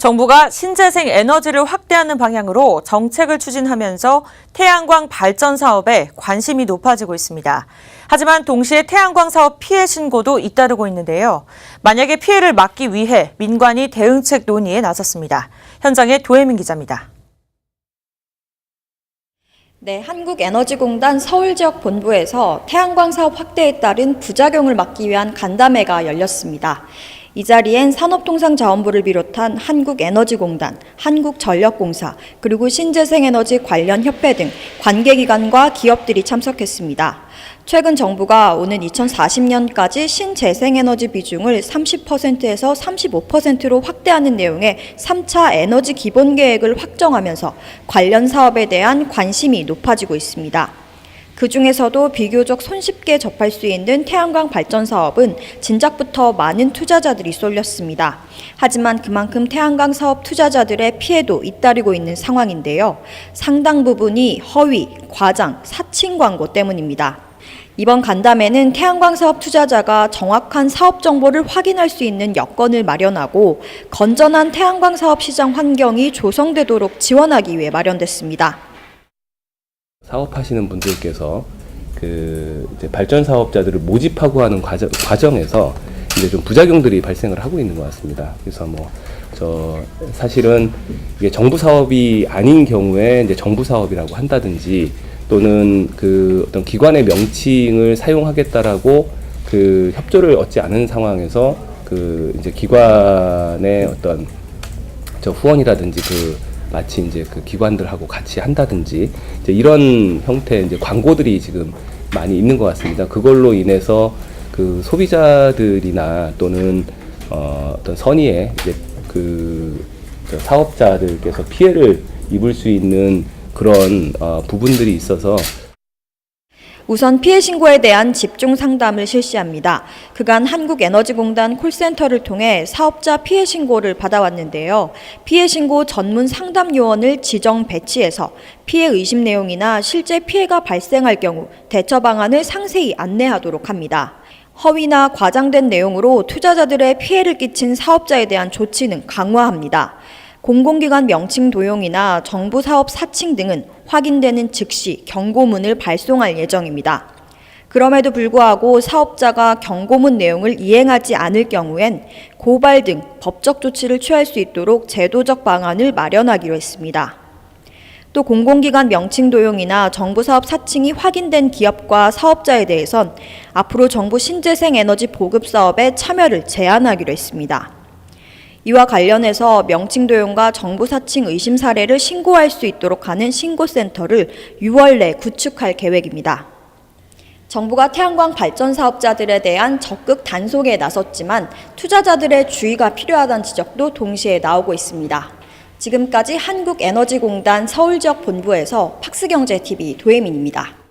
정부가 신재생 에너지를 확대하는 방향으로 정책을 추진하면서 태양광 발전 사업에 관심이 높아지고 있습니다. 하지만 동시에 태양광 사업 피해 신고도 잇따르고 있는데요. 만약에 피해를 막기 위해 민관이 대응책 논의에 나섰습니다. 현장에 도혜민 기자입니다. 네, 한국에너지공단 서울지역 본부에서 태양광 사업 확대에 따른 부작용을 막기 위한 간담회가 열렸습니다. 이 자리엔 산업통상자원부를 비롯한 한국에너지공단, 한국전력공사, 그리고 신재생에너지 관련 협회 등 관계기관과 기업들이 참석했습니다. 최근 정부가 오는 2040년까지 신재생에너지 비중을 30%에서 35%로 확대하는 내용의 3차 에너지 기본계획을 확정하면서 관련 사업에 대한 관심이 높아지고 있습니다. 그중에서도 비교적 손쉽게 접할 수 있는 태양광 발전 사업은 진작부터 많은 투자자들이 쏠렸습니다. 하지만 그만큼 태양광 사업 투자자들의 피해도 잇따르고 있는 상황인데요. 상당 부분이 허위, 과장, 사칭 광고 때문입니다. 이번 간담회는 태양광 사업 투자자가 정확한 사업 정보를 확인할 수 있는 여건을 마련하고 건전한 태양광 사업 시장 환경이 조성되도록 지원하기 위해 마련됐습니다. 사업하시는 분들께서 이제 발전 사업자들을 모집하고 하는 과정에서 이제 좀 부작용들이 발생을 하고 있는 것 같습니다. 그래서 사실은 이게 정부 사업이 아닌 경우에 이제 정부 사업이라고 한다든지 또는 어떤 기관의 명칭을 사용하겠다라고 협조를 얻지 않은 상황에서 이제 기관의 어떤 후원이라든지 마치 이제 기관들하고 같이 한다든지 이제 이런 형태의 이제 광고들이 지금 많이 있는 것 같습니다. 그걸로 인해서 소비자들이나 또는 어떤 선의의 이제 사업자들께서 피해를 입을 수 있는 그런 부분들이 있어서 우선 피해 신고에 대한 집중 상담을 실시합니다. 그간 한국에너지공단 콜센터를 통해 사업자 피해 신고를 받아왔는데요. 피해 신고 전문 상담 요원을 지정 배치해서 피해 의심 내용이나 실제 피해가 발생할 경우 대처 방안을 상세히 안내하도록 합니다. 허위나 과장된 내용으로 투자자들의 피해를 끼친 사업자에 대한 조치는 강화합니다. 공공기관 명칭 도용이나 정부 사업 사칭 등은 확인되는 즉시 경고문을 발송할 예정입니다. 그럼에도 불구하고 사업자가 경고문 내용을 이행하지 않을 경우엔 고발 등 법적 조치를 취할 수 있도록 제도적 방안을 마련하기로 했습니다. 또 공공기관 명칭 도용이나 정부 사업 사칭이 확인된 기업과 사업자에 대해선 앞으로 정부 신재생 에너지 보급 사업에 참여를 제한하기로 했습니다. 이와 관련해서 명칭 도용과 정부 사칭 의심 사례를 신고할 수 있도록 하는 신고센터를 6월 내 구축할 계획입니다. 정부가 태양광 발전 사업자들에 대한 적극 단속에 나섰지만 투자자들의 주의가 필요하다는 지적도 동시에 나오고 있습니다. 지금까지 한국에너지공단 서울지역 본부에서 팍스경제TV 도혜민입니다.